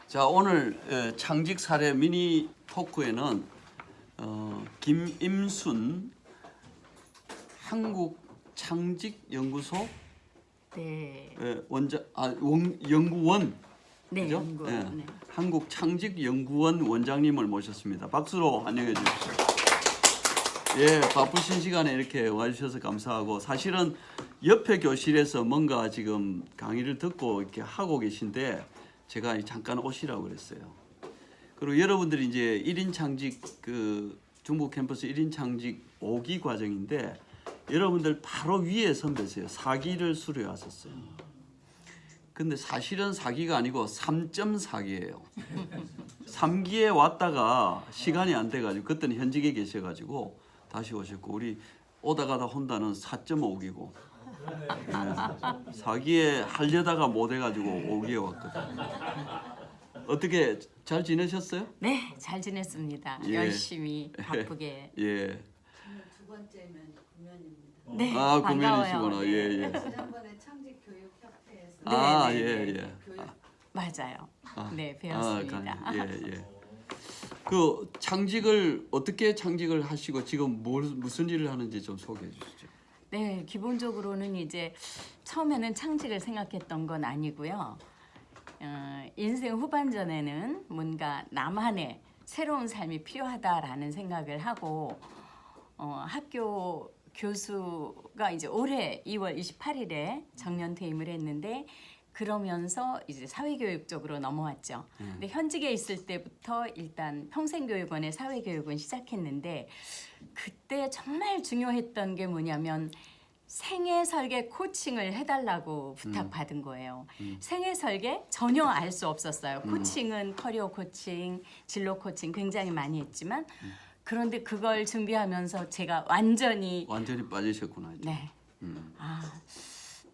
자, 오늘 창직 사례 미니 토크에는 김임순 한국창직연구소 네. 연구원 네, 그죠? 연구원. 예. 네. 한국창직연구원 원장님을 모셨습니다. 박수로 환영해 주십시오. 예, 바쁘신 시간에 이렇게 와주셔서 감사하고, 사실은 옆에 교실에서 뭔가 지금 강의를 듣고 이렇게 하고 계신데 제가 잠깐 오시라고 그랬어요. 그리고 여러분들이 이제 1인 창직 중부 캠퍼스 1인 창직 5기 과정인데 여러분들 바로 위에 선배세요. 4기를 수료해 왔었어요. 근데 사실은 4기가 아니고 3.4기예요. 3기에 왔다가 시간이 안 돼가지고 그때는 현직에 계셔가지고 다시 오셨고, 우리 오다 가다 혼다는 4.5기고 4기에 하려다가 못 해가지고 5기에 왔거든요. 어떻게 잘 지내셨어요? 네, 잘 지냈습니다. 예. 열심히 바쁘게. 예. 두 번째면 구면입니다. 네, 아, 반가워요. 구면이시구나. 네. 예, 예. 지난번에 창직교육협회에서 아, 네, 예, 네, 예. 교육 맞아요. 아, 네, 배웠습니다. 예, 예. 그 창직을 어떻게 창직을 하시고 지금 무슨 일을 하는지 좀 소개해 주시죠. 네, 기본적으로는 이제 처음에는 창직을 생각했던 건 아니고요. 인생 후반전에는 뭔가 나만의 새로운 삶이 필요하다라는 생각을 하고 학교 교수가 이제 올해 2월 28일에 정년 퇴임을 했는데, 그러면서 이제 사회교육 쪽으로 넘어왔죠. 근데 현직에 있을 때부터 일단 평생교육원의 사회교육은 시작했는데, 그때 정말 중요했던 게 뭐냐면 생애 설계 코칭을 해달라고 부탁받은 거예요. 생애 설계 전혀 알 수 없었어요. 코칭은 커리어 코칭, 진로 코칭 굉장히 많이 했지만, 그런데 그걸 준비하면서 제가 완전히 빠지셨구나. 이제. 네.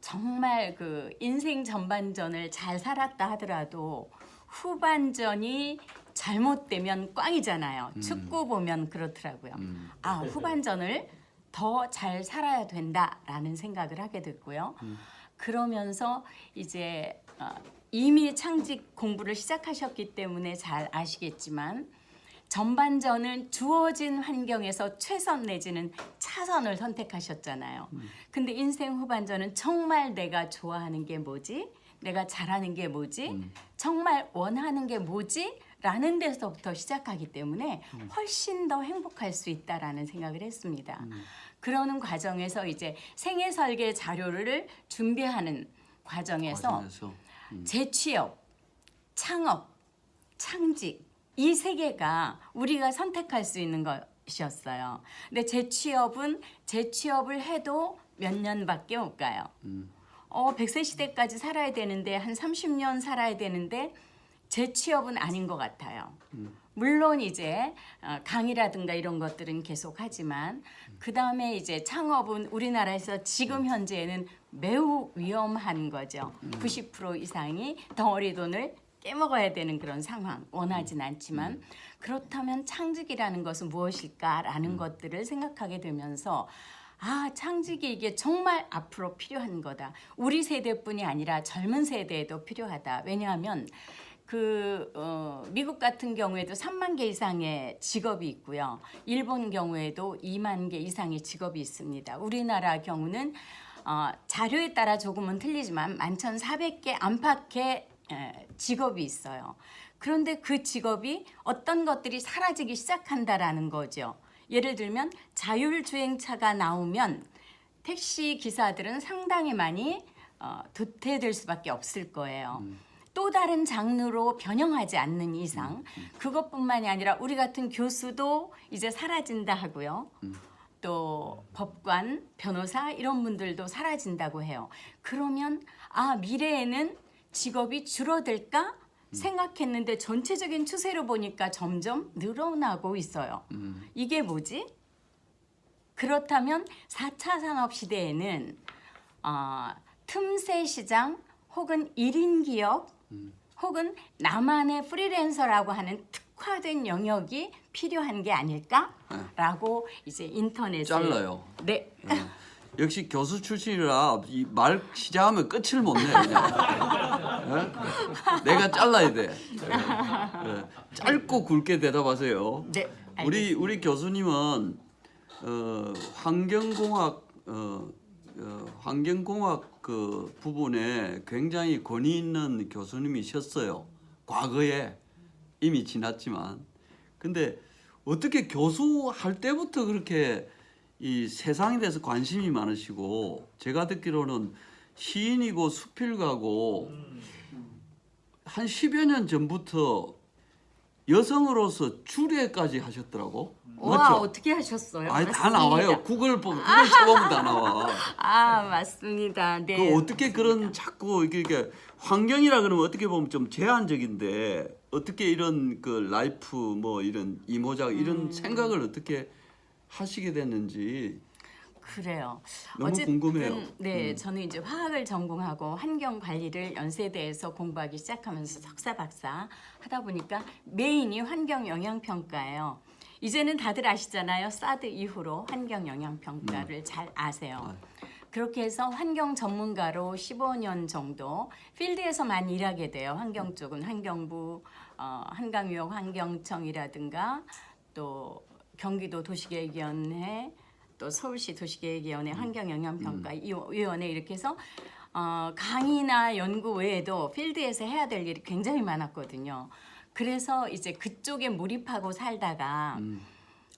정말 그 인생 전반전을 잘 살았다 하더라도 후반전이 잘못되면 꽝이잖아요. 축구 보면 그렇더라고요. 후반전을 더 잘 살아야 된다라는 생각을 하게 됐고요. 그러면서 이제 이미 창직 공부를 시작하셨기 때문에 잘 아시겠지만, 전반전은 주어진 환경에서 최선 내지는 차선을 선택하셨잖아요. 근데 인생 후반전은 정말 내가 좋아하는 게 뭐지? 내가 잘하는 게 뭐지? 정말 원하는 게 뭐지? 라는 데서부터 시작하기 때문에 훨씬 더 행복할 수 있다라는 생각을 했습니다. 그러는 과정에서 이제 생애 설계 자료를 준비하는 과정에서 재취업, 창업, 창직, 이 세 개가 우리가 선택할 수 있는 것이었어요. 근데 재취업을 해도 몇 년밖에 못 가요. 100세 시대까지 살아야 되는데, 한 30년 살아야 되는데 재취업은 아닌 것 같아요. 물론 이제 강의라든가 이런 것들은 계속 하지만, 그 다음에 이제 창업은 우리나라에서 지금 현재는 매우 위험한 거죠. 90% 이상이 덩어리 돈을 깨먹어야 되는 그런 상황, 원하진 않지만. 그렇다면 창직이라는 것은 무엇일까라는 것들을 생각하게 되면서, 창직이 이게 정말 앞으로 필요한 거다. 우리 세대뿐이 아니라 젊은 세대에도 필요하다. 왜냐하면 미국 같은 경우에도 3만 개 이상의 직업이 있고요. 일본 경우에도 2만 개 이상의 직업이 있습니다. 우리나라 경우는 자료에 따라 조금은 틀리지만 11,400개 안팎의 직업이 있어요. 그런데 그 직업이 어떤 것들이 사라지기 시작한다라는 거죠. 예를 들면 자율주행차가 나오면 택시 기사들은 상당히 많이 도태될 수밖에 없을 거예요. 또 다른 장르로 변형하지 않는 이상, 그것뿐만이 아니라 우리 같은 교수도 이제 사라진다 하고요. 또 법관, 변호사 이런 분들도 사라진다고 해요. 그러면 미래에는 직업이 줄어들까 생각했는데 전체적인 추세로 보니까 점점 늘어나고 있어요. 이게 뭐지? 그렇다면 4차 산업시대에는 틈새 시장 혹은 1인 기업 혹은 나만의 프리랜서라고 하는 특화된 영역이 필요한 게 아닐까라고 이제 인터넷에 잘라요. 네. 역시 교수 출신이라 이 말 시작하면 끝을 못 내. 그냥. 예? 내가 잘라야 돼. 예. 짧고 굵게 대답하세요. 네. 우리 교수님은 환경공학 환경공학 그 부분에 굉장히 권위 있는 교수님이셨어요. 과거에 이미 지났지만. 근데 어떻게 교수할 때부터 그렇게 이 세상에 대해서 관심이 많으시고, 제가 듣기로는 시인이고 수필가고 한 10여 년 전부터 여성으로서 주례까지 하셨더라고. 와, 맞죠? 어떻게 하셨어요? 아니, 다 맞습니다. 나와요. 구글 쳐보면 다 나와. 아, 맞습니다. 네. 그 어떻게 그런 자꾸 이렇게 환경이라 그러면 어떻게 보면 좀 제한적인데, 어떻게 이런 그 라이프 뭐 이런 이모작 이런 생각을 어떻게 하시게 됐는지 그래요. 너무 어쨌든, 궁금해요. 네, 저는 이제 화학을 전공하고 환경 관리를 연세대에서 공부하기 시작하면서 석사 박사 하다 보니까 메인이 환경 영향 평가예요. 이제는 다들 아시잖아요. 사드 이후로 환경 영향 평가를 잘 아세요. 그렇게 해서 환경 전문가로 15년 정도 필드에서 많이 일하게 돼요. 환경 쪽은 환경부, 한강유역 환경청이라든가 또 경기도 도시계획위원회, 또 서울시 도시계획위원회 환경영향평가위원회 이렇게 해서 강의나 연구 외에도 필드에서 해야 될 일이 굉장히 많았거든요. 그래서 이제 그쪽에 몰입하고 살다가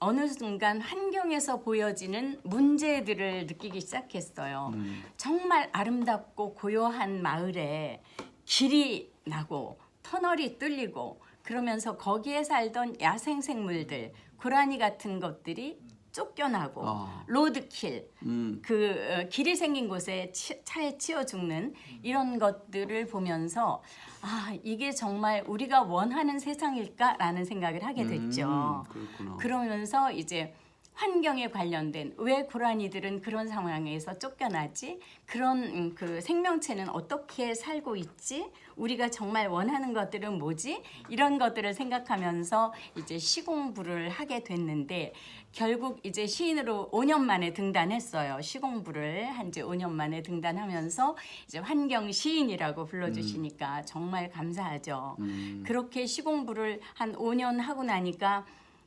어느 순간 환경에서 보여지는 문제들을 느끼기 시작했어요. 정말 아름답고 고요한 마을에 길이 나고 터널이 뚫리고 그러면서 거기에 살던 야생생물들, 고라니 같은 것들이 쫓겨나고 로드킬, 길이 생긴 곳에 차에 치여 죽는 이런 것들을 보면서 이게 정말 우리가 원하는 세상일까라는 생각을 하게 됐죠. 그렇구나. 그러면서 이제 환경에 관련된 왜 고라니들은 그런 상황에서 쫓겨나지? 그런 그 생명체는 어떻게 살고 있지? 우리가 정말 원하는 것들은 뭐지? 이런 것들을 생각하면서 이제 시공부를 하게 됐는데 결국 이제 시인으로 5년 만에 등단했어요. 시공부를 한 지 5년 만에 등단하면서 이제 환경 시인이라고 불러주시니까 정말 감사하죠. 그렇게 시공부를 한 5년 하고 나니까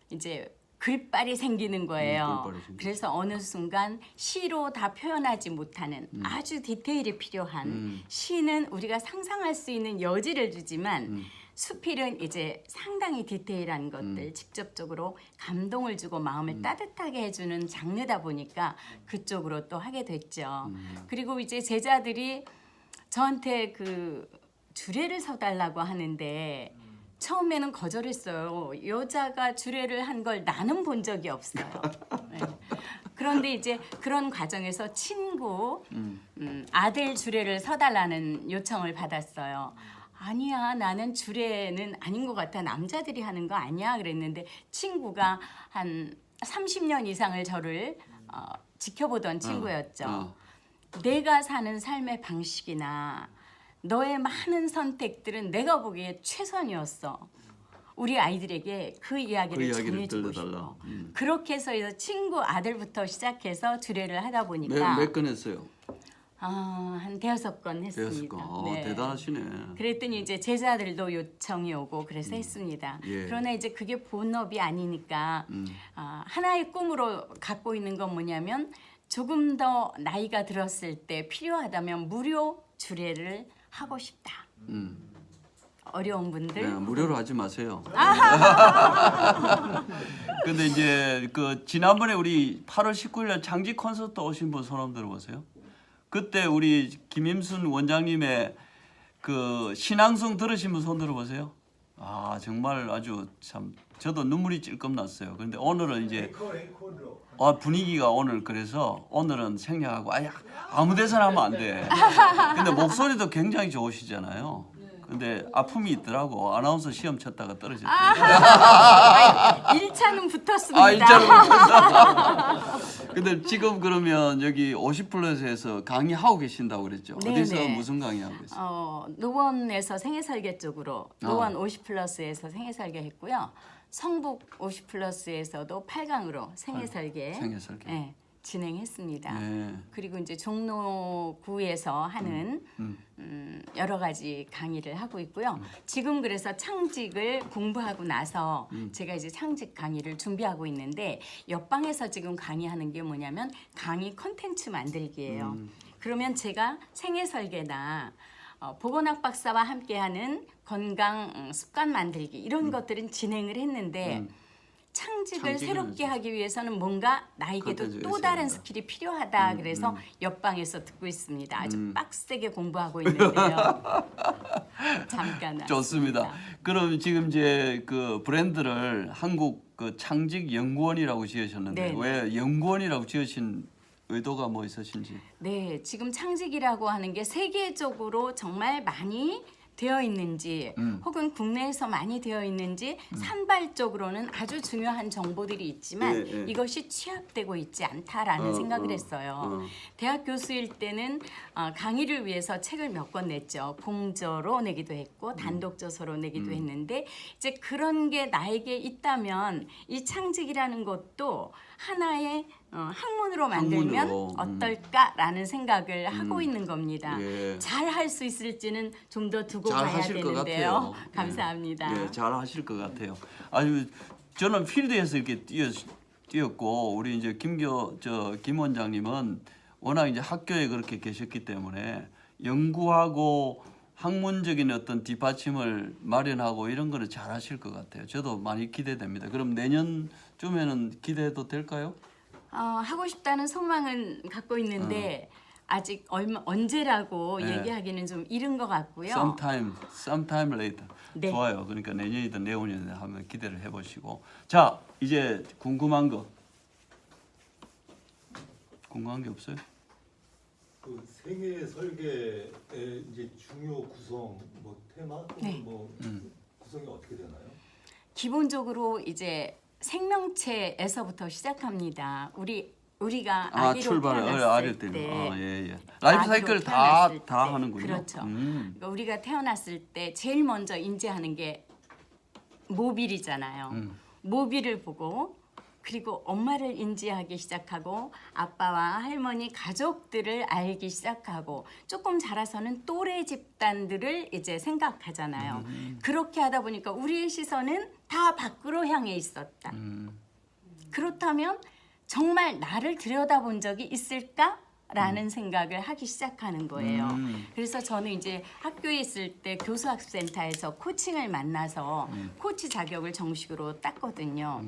이제 글빨이 생기는 거예요. 글빨이 생기죠. 그래서 어느 순간 시로 다 표현하지 못하는 아주 디테일이 필요한 시는 우리가 상상할 수 있는 여지를 주지만 수필은 이제 상당히 디테일한 것들 직접적으로 감동을 주고 마음을 따뜻하게 해주는 장르다 보니까 그쪽으로 또 하게 됐죠. 그리고 이제 제자들이 저한테 그 주례를 서달라고 하는데 처음에는 거절했어요. 여자가 주례를 한 걸 나는 본 적이 없어요. 네. 그런데 이제 그런 과정에서 친구 아들 주례를 서달라는 요청을 받았어요. 아니야, 나는 주례는 아닌 것 같아. 남자들이 하는 거 아니야. 그랬는데 친구가 한 30년 이상을 저를 지켜보던 친구였죠. 내가 사는 삶의 방식이나 너의 많은 선택들은 내가 보기에 최선이었어. 우리 아이들에게 그 이야기를 전해주고 싶어. 그렇게 해서 친구 아들부터 시작해서 주례를 하다 보니까 몇 건 했어요? 한 5건 했습니다. 5건. 네. 대단하시네. 그랬더니 이제 제자들도 요청이 오고 그래서 했습니다. 예. 그러나 이제 그게 본업이 아니니까 하나의 꿈으로 갖고 있는 건 뭐냐면 조금 더 나이가 들었을 때 필요하다면 무료 주례를 하고 싶다. 어려운 분들. 네, 무료로 하지 마세요. 근데 이제 그 지난번에 우리 8월 19일 장지 콘서트 오신 분 손 한번 들어보세요. 그때 우리 김임순 원장님의 그 신앙송 들으신 분 손 들어보세요. 정말 아주 참 저도 눈물이 찔끔 났어요. 그런데 오늘은 이제 분위기가 오늘 그래서 오늘은 생략하고 아무 데서나 하면 안 돼. 근데 목소리도 굉장히 좋으시잖아요. 근데 아픔이 있더라고. 아나운서 시험 쳤다가 떨어졌대. 1차는 붙었습니다. 1차는 붙었어. 근데 지금 그러면 여기 50플러스에서 강의하고 계신다고 그랬죠? 네네. 어디서 무슨 강의하고 계세요? 노원에서 생애설계 쪽으로 노원 50플러스에서 생애설계 했고요. 성북 50플러스에서도 8강으로 생애설계. 생애설계. 네, 진행했습니다. 네. 그리고 이제 종로구에서 하는 여러 가지 강의를 하고 있고요. 지금 그래서 창직을 공부하고 나서 제가 이제 창직 강의를 준비하고 있는데 옆방에서 지금 강의하는 게 뭐냐면 강의 컨텐츠 만들기예요. 그러면 제가 생애 설계나 보건학 박사와 함께하는 건강 습관 만들기 이런 것들은 진행을 했는데 창직을 창직은 새롭게 하기 위해서는 뭔가 나에게도 컨텐츠가 또 있어야 다른 된다. 스킬이 필요하다. 그래서 옆방에서 듣고 있습니다. 아주 빡세게 공부하고 있는데요. 잠깐 좋습니다. 왔습니다. 그럼 지금 이제 그 브랜드를 한국 그 창직 연구원이라고 지으셨는데 네. 왜 연구원이라고 지으신 의도가 뭐 있으신지? 네, 지금 창직이라고 하는 게 세계적으로 정말 많이 되어 있는지 혹은 국내에서 많이 되어 있는지 산발적으로는 아주 중요한 정보들이 있지만 예, 예. 이것이 취합되고 있지 않다라는 생각을 했어요. 대학 교수일 때는 강의를 위해서 책을 몇 권 냈죠. 공저로 내기도 했고 단독 저서로 내기도 했는데 이제 그런 게 나에게 있다면 이 창직이라는 것도 하나의 학문으로 만들면 학문으로, 어떨까라는 생각을 하고 있는 겁니다. 예. 잘 할 수 있을지는 좀 더 두고 잘 봐야 하실 것 되는데요. 같아요. 감사합니다. 예, 잘 하실 것 같아요. 아주 저는 필드에서 이렇게 뛰었고 우리 이제 김 원장님은 워낙 이제 학교에 그렇게 계셨기 때문에 연구하고 학문적인 어떤 뒷받침을 마련하고 이런 거는 잘 하실 것 같아요. 저도 많이 기대됩니다. 그럼 내년쯤에는 기대해도 될까요? 하고 싶다는 소망은 갖고 있는데 아직 언제라고 네. 얘기하기는 좀 이른 것 같고요. sometime later. 네. 좋아요. 그러니까 내년이든 내후년이든 한번 기대를 해보시고. 자, 이제 궁금한 게 없어요? 그 생애 설계의 이제 중요 구성, 뭐 테마, 또는 네. 뭐 구성이 어떻게 되나요? 기본적으로 이제 생명체에서부터 시작합니다. 우리가 아기로 태어났을 어릴 때, 때는 예. 라이프 아기로 사이클 태어났을 다 때, 하는군요. 그렇죠. 그러니까 우리가 태어났을 때 제일 먼저 인지하는 게 모빌이잖아요. 모빌을 보고 그리고 엄마를 인지하기 시작하고 아빠와 할머니 가족들을 알기 시작하고 조금 자라서는 또래 집단들을 이제 생각하잖아요. 그렇게 하다 보니까 우리의 시선은 다 밖으로 향해 있었다. 그렇다면 정말 나를 들여다본 적이 있을까라는 생각을 하기 시작하는 거예요. 그래서 저는 이제 학교에 있을 때 교수학센터에서 코칭을 만나서 코치 자격을 정식으로 땄거든요.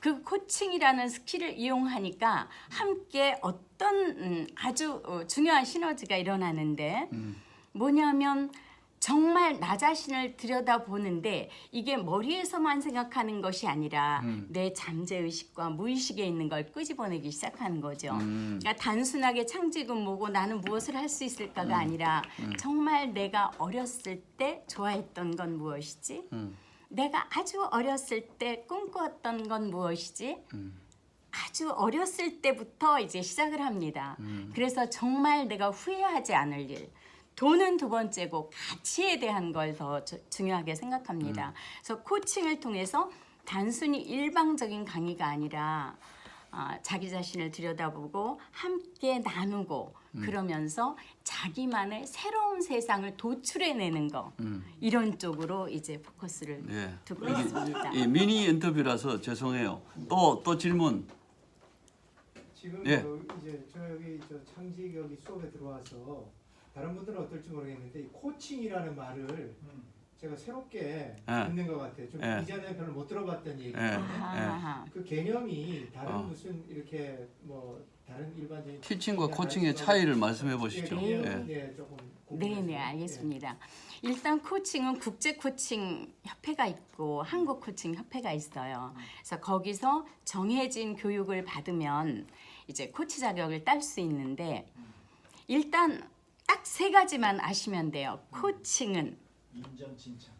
그 코칭이라는 스킬을 이용하니까 함께 어떤 아주 중요한 시너지가 일어나는데 뭐냐면 정말 나 자신을 들여다보는데 이게 머리에서만 생각하는 것이 아니라 내 잠재의식과 무의식에 있는 걸 끄집어내기 시작하는 거죠. 그러니까 단순하게 창직은 뭐고 나는 무엇을 할 수 있을까가 아니라 정말 내가 어렸을 때 좋아했던 건 무엇이지? 내가 아주 어렸을 때 꿈꾸었던 건 무엇이지? 아주 어렸을 때부터 이제 시작을 합니다. 그래서 정말 내가 후회하지 않을 일. 돈은 두 번째고 가치에 대한 걸 더 중요하게 생각합니다. 그래서 코칭을 통해서 단순히 일방적인 강의가 아니라 자기 자신을 들여다보고 함께 나누고 그러면서 자기만의 새로운 세상을 도출해내는 거 이런 쪽으로 이제 포커스를 예. 두고 있습니다. 이 미니 인터뷰라서 죄송해요. 또 질문. 지금 예. 이제 저기 창직 여기 수업에 들어와서 다른 분들은 어떨지 모르겠는데 이 코칭이라는 말을 제가 새롭게 예. 듣는 것 같아요. 좀 예. 이전에 별로 못 들어봤던 얘기. 예. 아하. 그 개념이 다른 어. 무슨 이렇게 뭐 다른 일반적인 티칭과 그냥 코칭의 말씀하고- 차이를 말씀해 보시죠. 예, 예. 예, 조금 네, 궁금해서. 알겠습니다. 일단 코칭은 국제 코칭 협회가 있고 한국 코칭 협회가 있어요. 그래서 거기서 정해진 교육을 받으면 이제 코치 자격을 딸 수 있는데 일단 딱 세 가지만 아시면 돼요. 코칭은 인정 칭찬.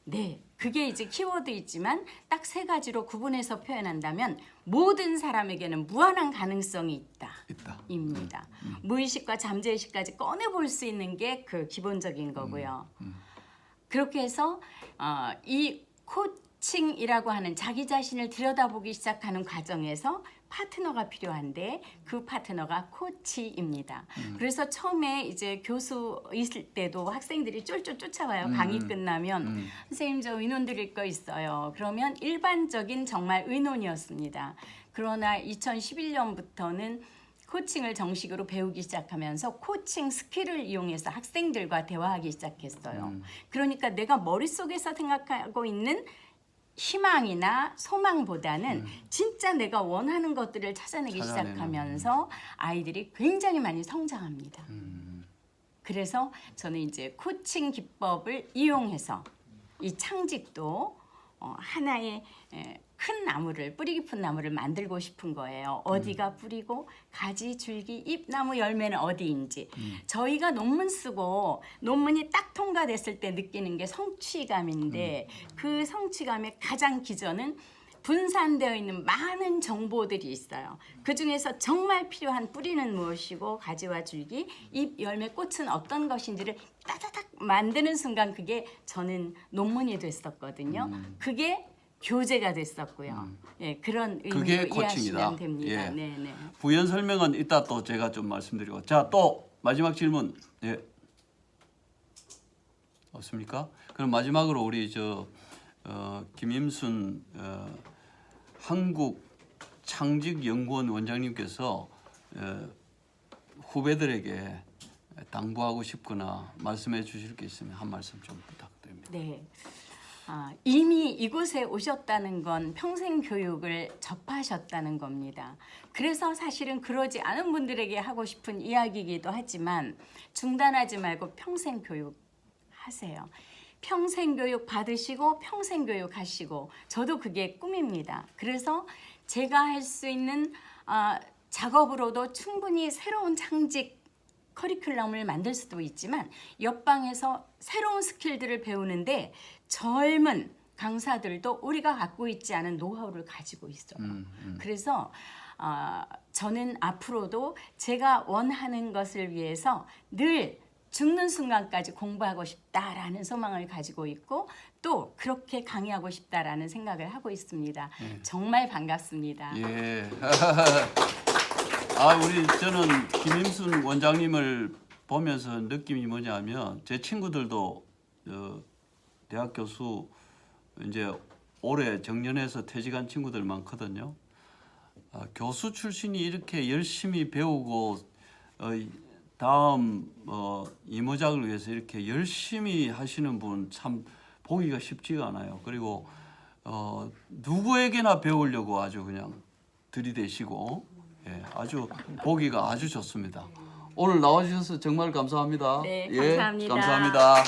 네, 그게 이제 키워드이지만 딱 세 가지로 구분해서 표현한다면 모든 사람에게는 무한한 가능성이 있다. 있다. 입니다. 무의식과 잠재의식까지 꺼내 볼 수 있는 게 그 기본적인 거고요. 그렇게 해서 이 코칭이라고 하는 자기 자신을 들여다보기 시작하는 과정에서 파트너가 필요한데 그 파트너가 코치입니다. 그래서 처음에 이제 교수 있을 때도 학생들이 쫄쫄 쫓아와요. 강의 끝나면 선생님 저 의논 드릴 거 있어요. 그러면 일반적인 정말 의논이었습니다. 그러나 2011년부터는 코칭을 정식으로 배우기 시작하면서 코칭 스킬을 이용해서 학생들과 대화하기 시작했어요. 그러니까 내가 머릿속에서 생각하고 있는 희망이나 소망보다는 진짜 내가 원하는 것들을 찾아내기 찾아내는. 시작하면서 아이들이 굉장히 많이 성장합니다. 그래서 저는 이제 코칭 기법을 이용해서 이 창직도 하나의 큰 나무를, 뿌리 깊은 나무를 만들고 싶은 거예요. 어디가 뿌리고 가지, 줄기, 잎, 나무, 열매는 어디인지. 저희가 논문 쓰고 논문이 딱 통과됐을 때 느끼는 게 성취감인데 그 성취감의 가장 기전은 분산되어 있는 많은 정보들이 있어요. 그중에서 정말 필요한 뿌리는 무엇이고 가지와 줄기, 잎, 열매, 꽃은 어떤 것인지를 따다닥 만드는 순간 그게 저는 논문이 됐었거든요. 그게 교재가 됐었고요. 예, 그런 그게 의미로 코칭이다. 이해하시면 됩니다. 예. 네, 네. 부연 설명은 이따 또 제가 좀 말씀드리고. 자, 또 마지막 질문. 예. 없습니까? 그럼 마지막으로 우리 김임순 한국창직연구원 원장님께서 후배들에게 당부하고 싶거나 말씀해 주실 게 있으면 한 말씀 좀 부탁드립니다. 네. 이미 이곳에 오셨다는 건 평생 교육을 접하셨다는 겁니다. 그래서 사실은 그러지 않은 분들에게 하고 싶은 이야기이기도 하지만 중단하지 말고 평생 교육 하세요. 평생 교육 받으시고 평생 교육 하시고 저도 그게 꿈입니다. 그래서 제가 할 수 있는 작업으로도 충분히 새로운 창직 커리큘럼을 만들 수도 있지만 옆방에서 새로운 스킬들을 배우는데 젊은 강사들도 우리가 갖고 있지 않은 노하우를 가지고 있어요. 그래서 저는 앞으로도 제가 원하는 것을 위해서 늘 죽는 순간까지 공부하고 싶다라는 소망을 가지고 있고 또 그렇게 강의하고 싶다라는 생각을 하고 있습니다. 정말 반갑습니다. 예. 저는 김임순 원장님을 보면서 느낌이 뭐냐면 제 친구들도 대학 교수 이제 올해 정년해서 퇴직한 친구들 많거든요. 교수 출신이 이렇게 열심히 배우고 다음 이모작을 위해서 이렇게 열심히 하시는 분 참 보기가 쉽지가 않아요. 그리고 누구에게나 배우려고 아주 그냥 들이대시고 아주 보기가 아주 좋습니다. 오늘 나와주셔서 정말 감사합니다. 네, 예, 감사합니다. 감사합니다.